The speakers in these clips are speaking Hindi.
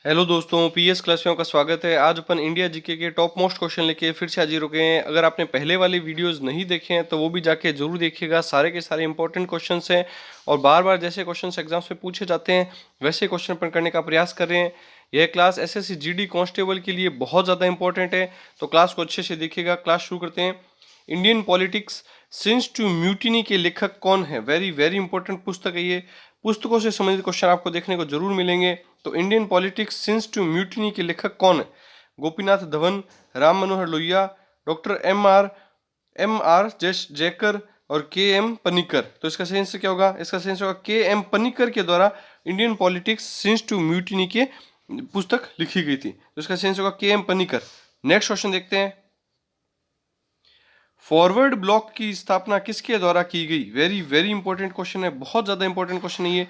हेलो दोस्तों, पीएस क्लास में आपका स्वागत है। आज अपन इंडिया जीके के टॉप मोस्ट क्वेश्चन लेके फिर से हाजिर हो गए हैं। अगर आपने पहले वाले वीडियोस नहीं देखे हैं तो वो भी जाके जरूर देखिएगा। सारे के सारे इंपॉर्टेंट क्वेश्चंस हैं और बार बार जैसे क्वेश्चंस एग्जाम्स में पूछे जाते हैं वैसे क्वेश्चन अपन करने का प्रयास कर रहे हैं। यह क्लास एसएससी जीडी कांस्टेबल के लिए बहुत ज़्यादा इंपॉर्टेंट है, तो क्लास को अच्छे से देखिएगा। क्लास शुरू करते हैं। Indian politics since the mutiny के लेखक कौन है? वेरी वेरी इंपॉर्टेंट पुस्तक है ये। पुस्तकों से संबंधित क्वेश्चन आपको देखने को जरूर मिलेंगे। तो Indian politics since the mutiny के लेखक कौन है? Gopinath Dhawan, Ram Manohar Lohia, doctor M R Jayakar और के एम पनिकर। तो इसका सही आंसर क्या होगा? इसका सही आंसर होगा के एम पनिकर के द्वारा Indian politics since the mutiny के पुस्तक लिखी गई थी। तो इसका सही आंसर होगा के एम पनिकर। नेक्स्ट क्वेश्चन देखते हैं। फॉरवर्ड ब्लॉक की स्थापना किसके द्वारा की गई? वेरी वेरी इंपॉर्टेंट क्वेश्चन है, बहुत ज्यादा इंपॉर्टेंट क्वेश्चन है ये।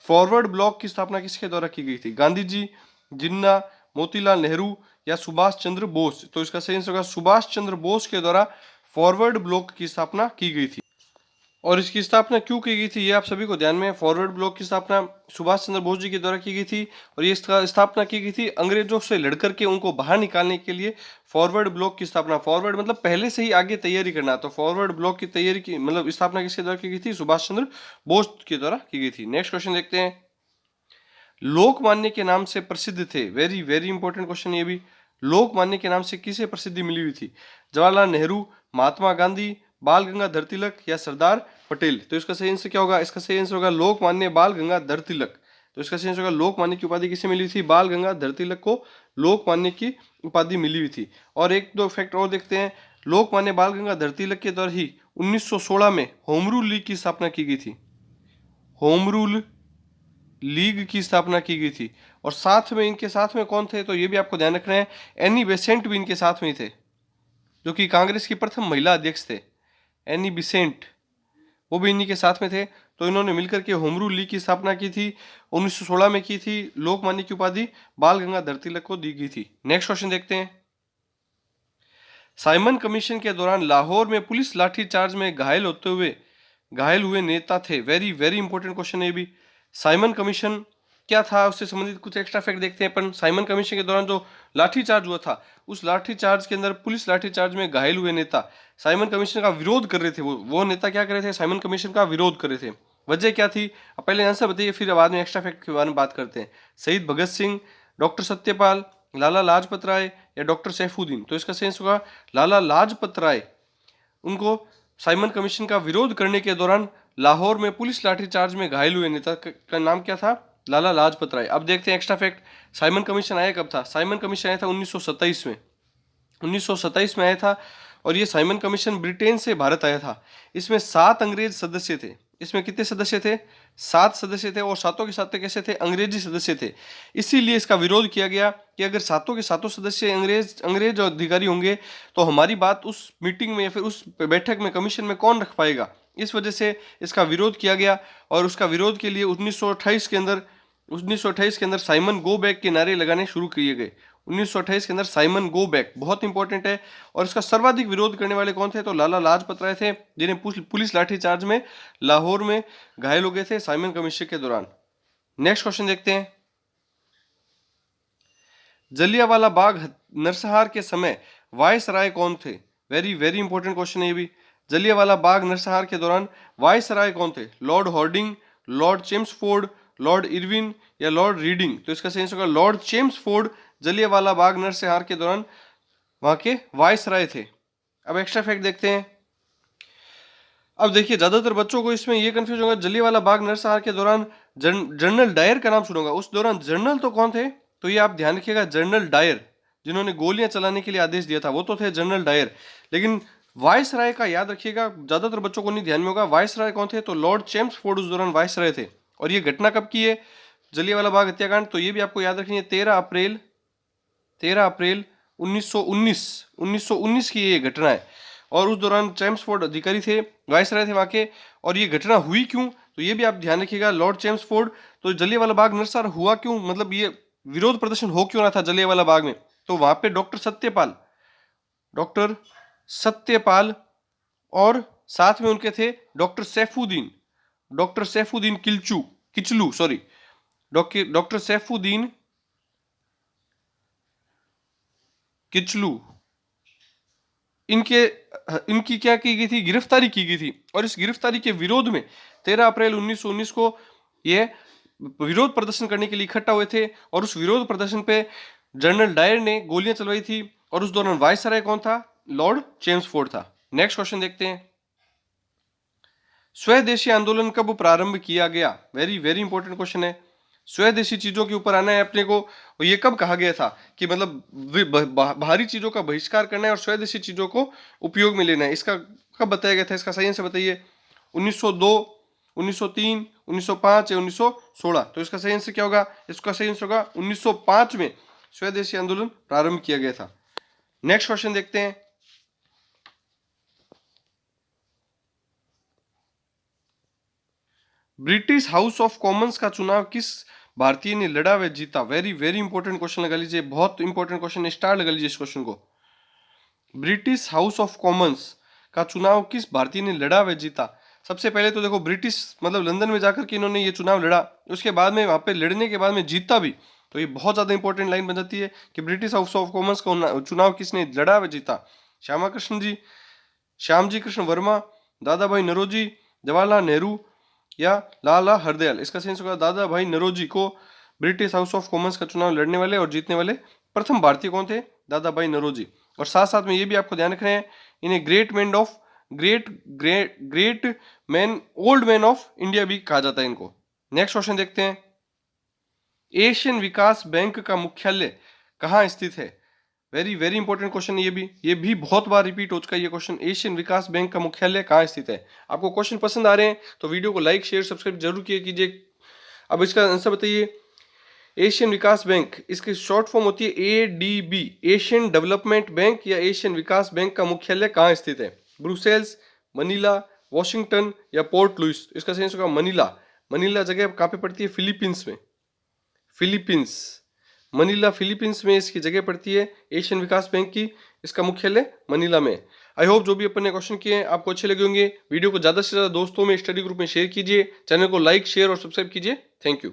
फॉरवर्ड ब्लॉक की स्थापना किसके द्वारा की गई थी? गांधी जी, जिन्ना, मोतीलाल नेहरू या सुभाष चंद्र बोस? तो इसका सही आंसर होगा सुभाष चंद्र बोस के द्वारा फॉरवर्ड ब्लॉक की स्थापना की गई थी। और इसकी स्थापना क्यों की गई थी ये आप सभी को ध्यान में। फॉरवर्ड ब्लॉक की स्थापना सुभाष चंद्र बोस जी के द्वारा की गई थी और ये स्थापना की गई थी अंग्रेजों से लड़कर के उनको बाहर निकालने के लिए। फॉरवर्ड ब्लॉक की स्थापना, फॉरवर्ड मतलब पहले से ही आगे तैयारी करना, तो फॉरवर्ड ब्लॉक की तैयारी की मतलब स्थापना किसके द्वारा की गई थी? सुभाष चंद्र बोस के द्वारा की गई थी। नेक्स्ट क्वेश्चन देखते हैं। लोकमान्य के नाम से प्रसिद्ध थे? वेरी वेरी इंपॉर्टेंट क्वेश्चन ये भी। लोकमान्य के नाम से किसे प्रसिद्धि मिली हुई थी? जवाहरलाल नेहरू, महात्मा गांधी, बाल गंगाधर तिलक या सरदार पटेल? तो इसका सही आंसर क्या होगा? इसका सही आंसर होगा लोकमान्य बाल गंगाधर तिलक। तो इसका सही आंसर होगा लोकमान्य की उपाधि किसे मिली थी? बाल गंगाधर तिलक को लोकमान्य की उपाधि मिली हुई थी। और एक दो फैक्ट और देखते हैं। लोकमान्य बाल गंगाधर तिलक के द्वारा ही 1916 में होम रूल लीग की स्थापना की गई थी। होम रूल लीग की स्थापना की गई थी। और साथ में इनके साथ में कौन थे? तो ये भी आपको ध्यान रखना है, एनी बेसेंट भी इनके साथ में ही थे, जो कि कांग्रेस की प्रथम महिला अध्यक्ष थे। एनी बिसेंट, वो भी इन्हीं के साथ में थे। तो इन्होंने मिलकर के होम रूल लीग की स्थापना की थी, 1916 में की थी। लोकमान्य की उपाधि बाल गंगाधर तिलक को दी गई थी। नेक्स्ट क्वेश्चन देखते हैं। साइमन कमीशन के दौरान लाहौर में पुलिस लाठीचार्ज में घायल हुए नेता थे? वेरी वेरी इंपॉर्टेंट क्वेश्चन है ये भी। साइमन कमीशन क्या था, उससे संबंधित कुछ एक्स्ट्रा फैक्ट देखते हैं अपन। साइमन कमीशन के दौरान जो लाठीचार्ज हुआ था, उस लाठीचार्ज के अंदर पुलिस लाठीचार्ज में घायल हुए नेता साइमन कमीशन का विरोध कर रहे थे। वो नेता क्या कर रहे थे? साइमन कमीशन का विरोध कर रहे थे। वजह क्या थी? अब पहले आंसर बताइए, फिर बाद में एक्स्ट्रा फैक्ट के बारे में बात करते हैं। शहीद भगत सिंह, डॉक्टर सत्यपाल, लाला लाजपत राय या डॉक्टर सैफुद्दीन? तो इसका सेंस होगा लाला लाजपत राय। उनको साइमन कमीशन का विरोध करने के दौरान लाहौर में पुलिस लाठीचार्ज में घायल हुए नेता का नाम क्या था? लाला लाजपत राय। अब देखते हैं एक्स्ट्रा फैक्ट। साइमन कमीशन आया कब था? साइमन कमीशन आया था 1927 में। 1927 में आया था। और ये साइमन कमीशन ब्रिटेन से भारत आया था। इसमें 7 अंग्रेज सदस्य थे। इसमें कितने सदस्य थे? 7 सदस्य थे। और सातों के सातों कैसे थे? अंग्रेजी सदस्य थे। इसीलिए इसका विरोध किया गया कि अगर सातों के सातों सदस्य अंग्रेज अधिकारी होंगे तो हमारी बात उस मीटिंग में या फिर उस बैठक में, कमीशन में कौन रख पाएगा? इस वजह से इसका विरोध किया गया। और उसका विरोध के लिए 1928 के अंदर साइमन गो बैक के नारे लगाने शुरू किए गए। 1928 के अंदर साइमन गो बैक बहुत इंपॉर्टेंट है। और इसका सर्वाधिक विरोध करने वाले कौन थे? तो लाला लाजपत राय थे, जिन्हें पुलिस लाठीचार्ज में लाहौर में घायल हो गए थे साइमन कमीशन के दौरान। नेक्स्ट क्वेश्चन देखते हैं। जलियांवाला बाग नरसंहार के समय वायसराय कौन थे? वेरी वेरी इंपॉर्टेंट क्वेश्चन है ये भी। जलियांवाला बाग नरसंहार के दौरान वायसराय कौन थे? Lord Harding, Lord Chelmsford, Lord Irwin या लॉर्ड रीडिंग? तो इसका सही आंसर होगा लॉर्ड चेम्सफोर्ड। जलियांवाला बाग नरसंहार के दौरान वहां के वायसराय थे। अब एक्स्ट्रा फैक्ट देखते हैं। अब देखिए, ज्यादातर बच्चों को इसमें यह कंफ्यूज होगा, जलियांवाला बाग नरसंहार के दौरान जनरल डायर का नाम सुनोगा। उस दौरान जनरल तो कौन थे? तो ये आप ध्यान रखिएगा, जनरल डायर, जिन्होंने गोलियां चलाने के लिए आदेश दिया था, वो तो थे जनरल डायर। लेकिन वायसराय का याद रखिएगा, ज्यादातर बच्चों को नहीं ध्यान में होगा। वायसराय कौन थे? तो लॉर्ड चेम्सफोर्ड उस दौरान वायसराय थे। और ये घटना कब की है, जलियांवाला बाग हत्याकांड? तो ये भी आपको याद रखनी है, 13 अप्रैल 1919 की ये घटना है। और उस दौरान चेम्सफोर्ड अधिकारी थे, वायसराय थे वहां के। और ये घटना हुई क्यों? तो ये भी आप ध्यान रखिएगा, लॉर्ड चेम्सफोर्ड। तो जलियांवाला बाग नरसंहार हुआ क्यों, मतलब ये विरोध प्रदर्शन हो क्यों रहा था जलियांवाला बाग में? तो वहां पे डॉक्टर सत्यपाल और साथ में उनके थे doctor Saifuddin Kitchlu, sorry, doctor Saifuddin Kitchlu, इनके इनकी क्या की गई थी, गिरफ्तारी की गई थी। और इस गिरफ्तारी के विरोध में 13 अप्रैल 1919 को ये विरोध प्रदर्शन करने के लिए इकट्ठा हुए थे। और उस विरोध प्रदर्शन पे जनरल डायर ने गोलियां चलवाई थी। और उस दौरान वायसराय कौन था, लॉर्ड चेम्सफोर्ड था। नेक्स्ट क्वेश्चन देखते हैं, स्वदेशी आंदोलन कब प्रारंभ किया गया? वेरी वेरी इंपॉर्टेंट क्वेश्चन है। स्वदेशी चीजों के ऊपर आना है अपने को। और ये कब कहा गया था कि मतलब बाहरी चीजों का बहिष्कार करना है और स्वदेशी चीजों को उपयोग में लेना है, इसका कब बताया गया था? इसका सही आंसर बताइए। 1902, 1903, 1905 या 1916? तो इसका सही आंसर क्या होगा? इसका सही आंसर होगा 1905 में स्वदेशी आंदोलन प्रारंभ किया गया था। नेक्स्ट क्वेश्चन देखते हैं, ब्रिटिश हाउस ऑफ कॉमन्स का चुनाव किस भारतीय ने लड़ा व जीता? वेरी वेरी इंपॉर्टेंट क्वेश्चन लगा लीजिए, बहुत इंपॉर्टेंट क्वेश्चन है, स्टार लगा लीजिए इस क्वेश्चन को। ब्रिटिश हाउस ऑफ कॉमन्स का चुनाव किस भारतीय ने लड़ा व जीता? सबसे पहले तो देखो, ब्रिटिश मतलब लंदन में जाकर के इन्होंने ये चुनाव लड़ा, उसके बाद में वहां पे लड़ने के बाद में जीता भी। तो ये बहुत ज्यादा इंपॉर्टेंट लाइन बन जाती है कि ब्रिटिश हाउस ऑफ कॉमन्स का चुनाव किसने लड़ा व जीता? श्यामा कृष्ण जी, श्यामजी कृष्ण वर्मा, दादा भाई नौरोजी, जवाहरलाल नेहरू या लाला हरदयाल? इसका सेंस होगा दादा भाई नौरोजी को ब्रिटिश हाउस ऑफ कॉमन्स का चुनाव लड़ने वाले और जीतने वाले प्रथम भारतीय कौन थे? दादा भाई नौरोजी। और साथ साथ में ये भी आपको ध्यान रखना है, इन्हें great man of great man old man of India भी कहा जाता है इनको। नेक्स्ट क्वेश्चन देखते हैं, एशियन विकास बैंक का मुख्यालय कहाँ स्थित है? वेरी वेरी इंपॉर्टेंट क्वेश्चन है ये भी बहुत बार रिपीट हो चुका है ये क्वेश्चन। एशियन विकास बैंक का मुख्यालय कहाँ स्थित है? आपको क्वेश्चन पसंद आ रहे हैं तो वीडियो को लाइक शेयर सब्सक्राइब जरूर किया कीजिए। अब इसका आंसर बताइए, एशियन विकास बैंक, इसकी शॉर्ट फॉर्म होती है ADB, एशियन डेवलपमेंट बैंक या एशियन विकास बैंक का मुख्यालय कहाँ स्थित है? ब्रुसेल्स, मनीला, वॉशिंगटन या पोर्ट लुइस? इसका सही आंसर होगा मनीला। मनीला जगह कहाँ पे पड़ती है? फिलीपींस में। फिलीपींस, मनीला फिलीपींस में इसकी जगह पड़ती है एशियन विकास बैंक की, इसका मुख्यालय मनीला में। आई होप जो भी अपन ने क्वेश्चन किए हैं आपको अच्छे लगे होंगे। वीडियो को ज्यादा से ज्यादा दोस्तों में, स्टडी ग्रुप में शेयर कीजिए। चैनल को लाइक शेयर और सब्सक्राइब कीजिए। Thank you.